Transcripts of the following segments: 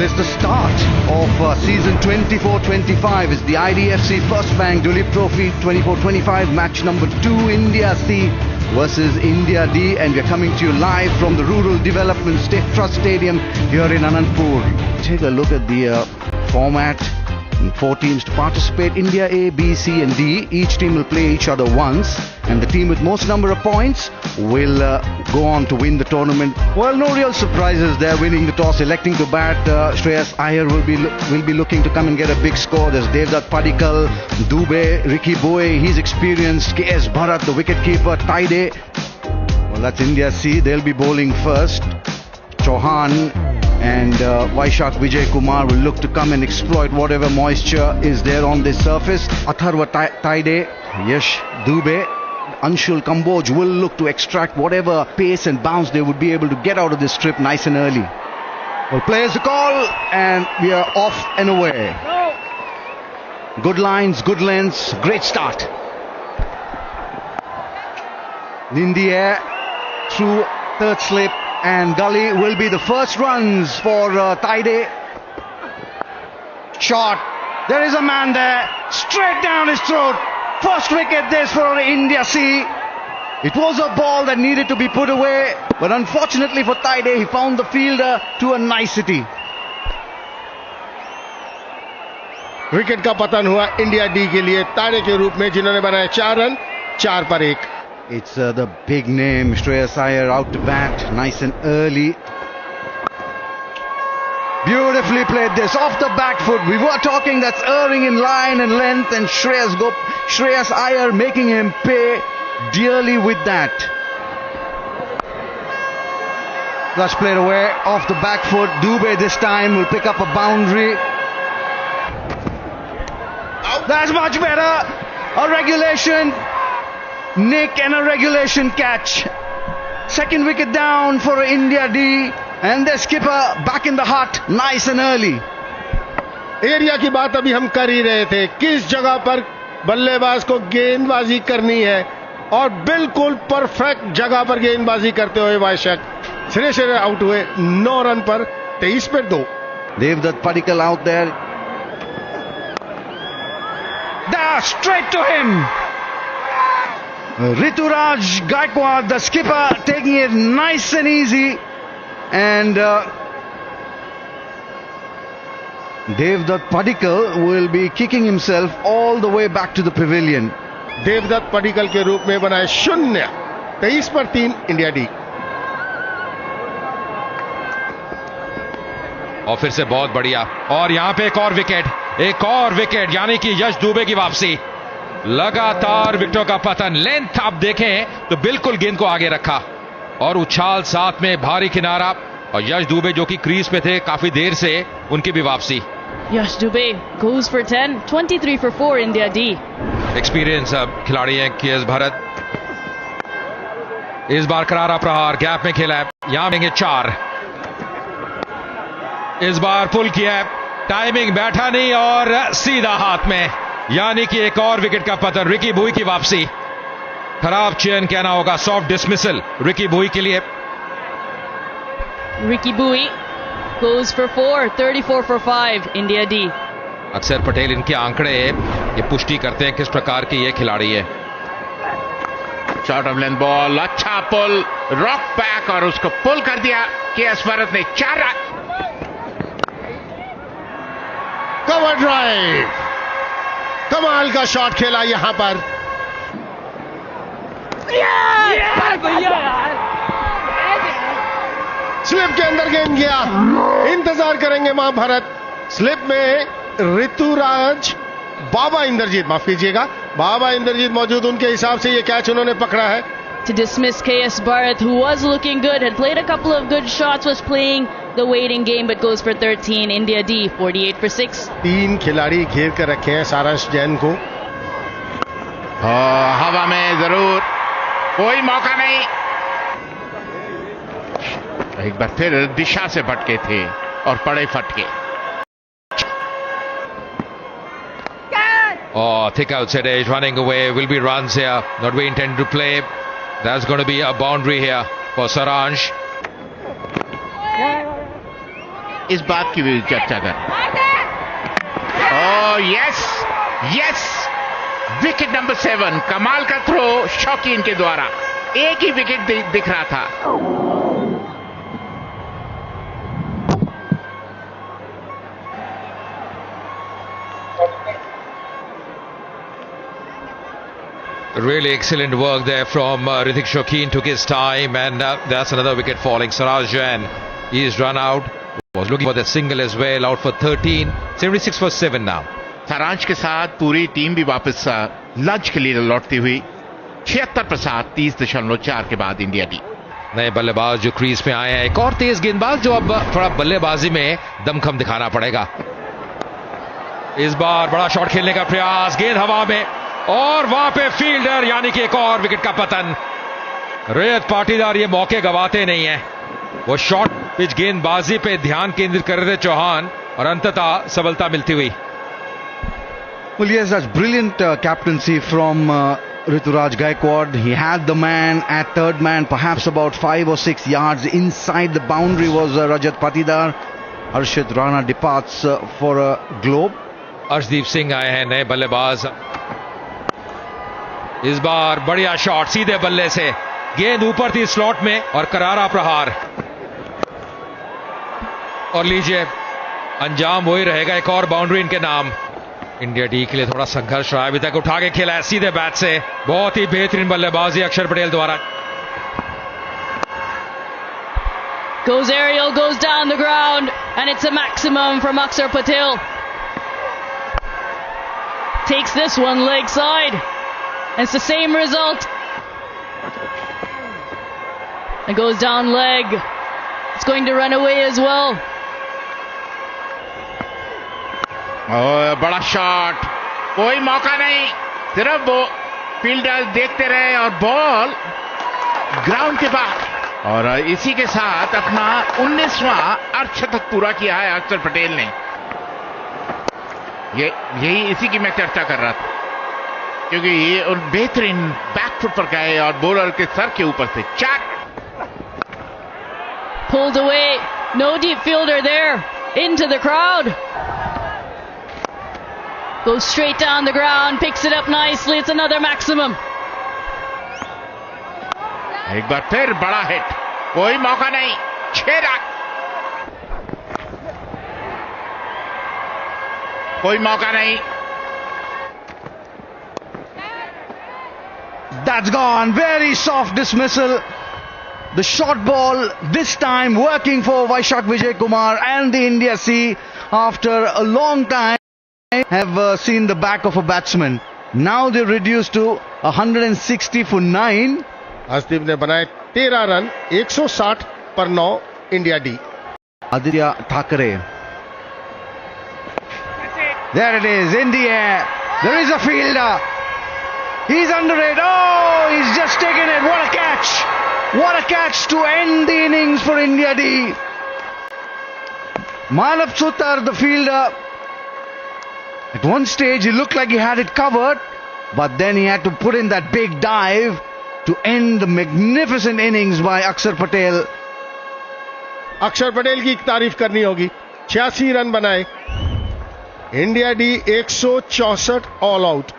it's the start of season 24-25. It's the IDFC First Bank Dulip Trophy 24-25, match number 2, India C versus India D, and we're coming to you live from the Rural Development Trust Stadium here in Anandpur. Take a look at the format. 4 teams to participate, India A, B, C and D. Each team will play each other once, and the team with most number of points will go on to win the tournament. Well, no real surprises there. Winning the toss, electing to bat, Shreyas Iyer will be looking to come and get a big score. There's Devdutt Padikkal, Dubey, Ricky Bowie, he's experienced, KS Bharat, the wicketkeeper, Taide. Well, that's India C. They'll be bowling first. Chauhan and Vaishak Vijay Kumar will look to come and exploit whatever moisture is there on this surface. Atharva Taide, Yash Dubey, Anshul Kamboj will look to extract whatever pace and bounce they would be able to get out of this strip nice and early. Well, players the call, and we are off and away. Good lines, good lengths, great start. In the air, through third slip, and gully will be the first runs for Taide. Shot. There is a man there. Straight down his throat. First wicket this for India C. It was a ball that needed to be put away, but unfortunately for Taide, he found the fielder to a nicety. Wicket का पतन हुआ India D के लिए ताड़े के रूप में, जिन्होंने बनाए 4 रन 4 पर 1. It's the big name, Shreyas Iyer out to bat, nice and early. Beautifully played this, off the back foot. We were talking that's erring in line and length, and Shreyas Iyer making him pay dearly with that. Flush played away, off the back foot. Dubey this time will pick up a boundary. That's much better. A regulation nick and a regulation catch. Second wicket down for India D, and their skipper back in the hut nice and early. Area की बात अभी हम कर ही रहे थे, किस जगह पर बल्लेबाज को गेंदबाजी करनी है, और बिल्कुल परफेक्ट जगह पर गेंदबाजी करते हुए वाइशक सिरे सिरे आउट हुए 9 रन पर 23 पर 2. Devdutt Padikkal out there. There, straight to him. Rituraj Gaikwad, the skipper, taking it nice and easy, and Devdutt Padikkal will be kicking himself all the way back to the pavilion. Devdutt Padikkal के रूप में बनाए 0, 23 पर 3 India D. और फिर से बहुत बढ़िया, और यहां पे एक और विकेट, यानी कि यश दुबे की वापसी. लगातार विकेटों का पतन, लेंथ आप देखें तो बिल्कुल गेंद को आगे रखा, और उछाल साथ में भारी किनारा, और यश दुबे जो कि क्रीज पे थे काफी देर से, उनकी भी वापसी. Yash Dubey goes for 10, 23 for 4 India D. Experience खिलाड़ी हैं केएस भरत. इस बार करारा प्रहार गैप में खेला है, यहां देंगे 4. इस बार पुल किया है, टाइमिंग बैठा नहीं और सीधा हाथ में, यानी कि एक और विकेट का पतन. रिकी बॉय की वापसी, खराब चयन कहना होगा, सॉफ्ट डिसमिसल रिकी बॉय के लिए. Ricky Bowie goes for 4, 34 for 5 India D. अक्सर पटेल इनके आंकड़े ये पुष्टि करते हैं किस प्रकार के ये खिलाड़ी है. शॉर्ट ऑफ लेंथ बॉल, अच्छा पुल, रॉक बैक, और उसको पुल कर दिया केएस भरत ने. 4 रन. कवर ड्राइव, कमाल का शॉट खेला यहां पर. स्लिप के अंदर गेंद गया, इंतजार करेंगे वहां भरत. स्लिप में ऋतुराज बाबा इंद्रजीत, माफ कीजिएगा, बाबा इंद्रजीत मौजूद, उनके हिसाब से ये कैच उन्होंने पकड़ा है. To dismiss KS Bharat, who was looking good, had played a couple of good shots, was playing the waiting game, but goes for 13. India D, 48 for 6. 3 खिलाड़ी घेर कर रखे हैं सारांश जैन को. हवा में जरूर कोई मौका नहीं. एक बार फिर दिशा से भटके थे और पड़े फटके. Oh, thick outside edge, running away, will be runs here, not we intend to play. That's going to be a boundary here for Saransh. इस बात की भी चर्चा कर। Oh yes yes, wicket number 7, कमाल का थ्रो शौकीन के द्वारा, एक ही विकेट दिख रहा था। Really excellent work there from Hrithik Shokeen. Took his time, and that's another wicket falling. Saraj Jain, he's run out. Was looking for the single as well. Out for 13. 76 for 7 now. सारांश के साथ पूरी team भी वापस lunch के लिए लौटती हुई। 76 पर 7, 30.4 के बाद इंडिया टी। नए बल्लेबाज जो क्रीज पे आए हैं, एक और तेज गेंदबाज जो अब थोड़ा बल्लेबाजी में दमखम दिखाना पड़ेगा। इस बार बड़ा शॉट खेलने का प्रयास, गेंद हवा में, और वहां पे फील्डर, यानी कि एक और विकेट का पतन। रैयत पाटीदार ये मौके गवाते नहीं है। वो शॉर्ट पिच गेंदबाजी पे ध्यान केंद्रित कर रहे थे चौहान, और अंततः सफलता मिलती हुई। Well, yes, that's brilliant captaincy from Rituraj Gaikwad. He had the man at third man, perhaps about 5 or 6 yards inside the boundary was Rajat Patidar. Harshit Rana departs for a globe. Arshdeep Singh आए हैं नए बल्लेबाज। इस बार बढ़िया shot सीधे बल्ले से, गेंद ऊपर थी स्लॉट में, और करारा प्रहार। और लीजिए, अंजाम वही रहेगा, एक और बाउंड्री इनके नाम। इंडिया टी के लिए थोड़ा संघर्ष रहा, अभी तक उठा के खेला है सीधे बैट से। बहुत ही बेहतरीन बल्लेबाजी अक्षर पटेल द्वारा। Goes aerial, goes down the ground, and it's a maximum from Akshar Patel. Takes this one leg side. It's the same result. It goes down leg. It's going to run away as well. बड़ा shot, कोई मौका नहीं, सिर्फ वो fielder देखते रहे और ball ground के बाहर। और इसी के साथ अपना 19वां अर्धशतक पूरा किया है अक्षर पटेल ने। यही इसी की मैं चर्चा कर रहा था, क्योंकि ये बेहतरीन बैकफुट पर गए और बॉलर के सर के ऊपर से cheque. Pulled away, no deep fielder there, into the crowd. Goes straight down the ground, picks it up nicely. It's another maximum. एक बार फिर बड़ा हिट, कोई मौका नहीं, 6 रन, कोई मौका नहीं। That's gone. Very soft dismissal. The short ball this time working for Vaishak Vijay Kumar and the India C after a long time have seen the back of a batsman. Now they're reduced to 160 for 9. Harshdeep ने बनाए 13 run, 160 पर 9 India D. Aditya Thakare. There it is, in the air. There is a fielder. He's under it. Oh, he's just taken it. What a catch. What a catch to end the innings for India D. Manav Sutar, the fielder. At one stage, he looked like he had it covered, but then he had to put in that big dive to end the magnificent innings by Akshar Patel. अक्षर पटेल की तारीफ करनी होगी। 86 run बनाए, India D 164 all out.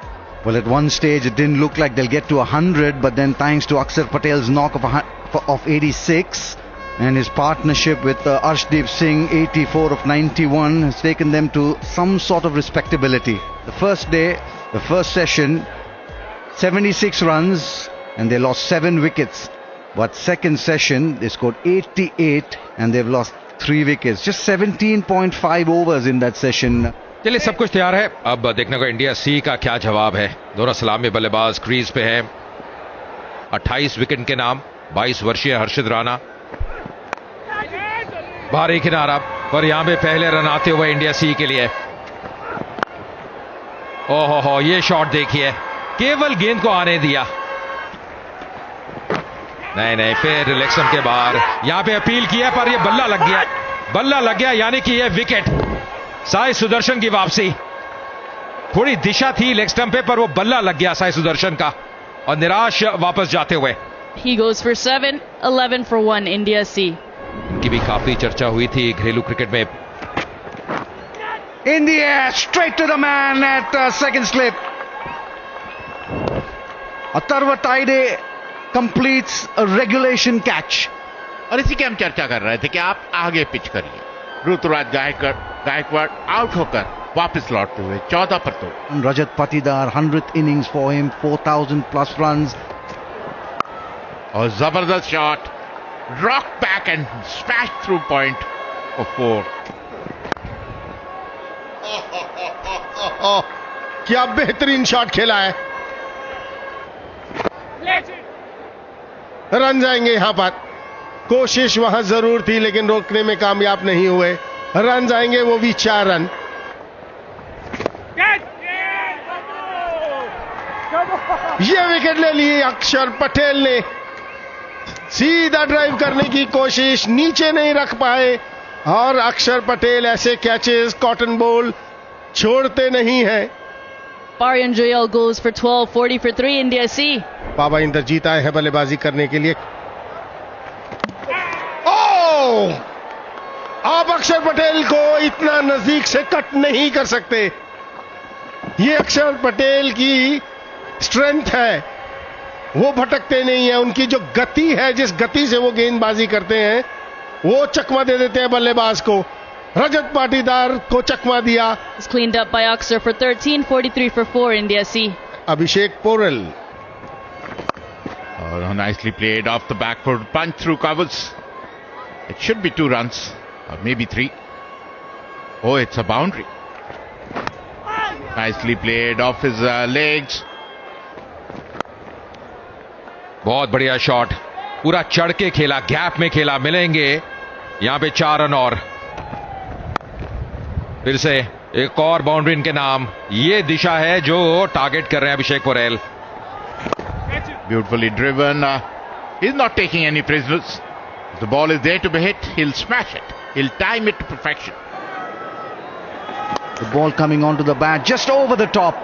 Well, at one stage it didn't look like they'll get to 100, but then thanks to Akshar Patel's knock of 86 and his partnership with Arshdeep Singh, 84 of 91, has taken them to some sort of respectability. The first day, the first session, 76 runs and they lost 7 wickets. But second session, they scored 88 and they've lost 3 wickets. Just 17.5 overs in that session. चलिए, सब कुछ तैयार है, अब देखने को India सी का क्या जवाब है। दोनों सलामी बल्लेबाज क्रीज पे हैं। 28 विकेट के नाम, 22 वर्षीय हर्षित राणा। भारी किनारा पर यहां पे पहले रन आते हुए इंडिया सी के लिए। ओहो हो, ये शॉट देखिए, केवल गेंद को आने दिया। नहीं, फिर रिलेक्शन के बाहर यहां पे अपील किया, पर ये बल्ला लग गया, बल्ला लग गया, यानी कि ये विकेट। साई सुदर्शन की वापसी, थोड़ी दिशा थी लेग स्टंप पे, पर वो बल्ला लग गया साई सुदर्शन का, और निराश वापस जाते हुए। He goes for 7, 11 for 1, India C. की भी काफी चर्चा हुई थी घरेलू क्रिकेट में. In the air, straight to the man at second slip. Atharva Taide completes a regulation catch. और इसी की हम चर्चा कर रहे थे कि आप आगे पिच करिए. ऋतुराज गायकवाड़ आउट होकर वापस लौटते हुए 14 पर 2. And Rajat Patidar, 100th innings for him, 4,000 plus runs. और जबरदस्त shot, rock back and smash through point for 4. क्या बेहतरीन शॉट खेला है. रन जाएंगे यहां पर. कोशिश वहां जरूर थी लेकिन रोकने में कामयाब नहीं हुए. रन जाएंगे, वो भी 4 रन. ये विकेट ले लिए अक्षर पटेल ने. सीधा ड्राइव करने की कोशिश, नीचे नहीं रख पाए. और अक्षर पटेल ऐसे कैचेस, कॉटन बॉल छोड़ते नहीं हैं. Paryan Joyal goes for 12, 40 for 3 India C. बाबा इंद्रजीत आए हैं बल्लेबाजी करने के लिए. ओह! आप अक्षर पटेल को इतना नजदीक से कट नहीं कर सकते. ये अक्षर पटेल की स्ट्रेंथ है, वो भटकते नहीं है. उनकी जो गति है, जिस गति से वो गेंदबाजी करते हैं, वो चकमा दे देते हैं बल्लेबाज को. रजत पाटीदार को चकमा दिया. It's cleaned up by Aksar for 13, 43 for 4 India C. Abhishek पोरल. Nicely played off the back foot, punch through covers. It should be 2 runs, or maybe 3. Oh, it's a boundary. Nicely played off his legs. बहुत बढ़िया shot, पूरा चढ़ के खेला, gap में खेला. मिलेंगे यहां पे 4 रन और फिर से एक और बाउंड्री इनके नाम. ये दिशा है जो टारगेट कर रहे हैं अभिषेक Porel. Beautifully driven. He's not taking any prisoners. If the ball is there to be hit, he'll smash it. He'll time it to perfection. The ball coming onto the bat just over the top.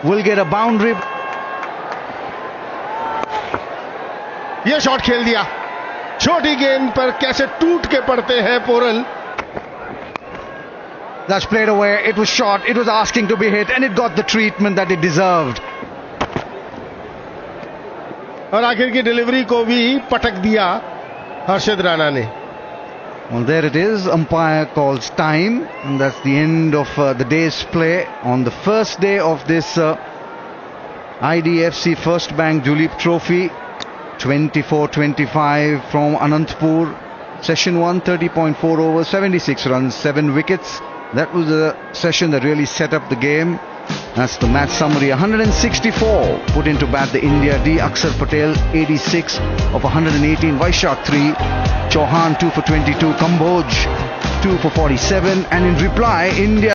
Will get a boundary. ये shot खेल दिया. छोटी गेंद पर कैसे टूट के पड़ते हैं पोरल. That's played away. It was shot. It was asking to be hit, and it got the treatment that it deserved. और आखिर की डिलीवरी को भी पटक दिया हर्षद राणा ने. Well, there it is. Umpire calls time, and that's the end of the day's play on the first day of this IDFC First Bank Duleep Trophy. 24-25 from Anantapur. Session 1, 30.4 overs, 76 runs, 7 wickets. That was a session that really set up the game. That's the match summary. 164 put into bat the India D. Aksar Patel 86 of 118. Vaishak 3. Chauhan 2 for 22. Kamboj 2 for 47. And in reply, India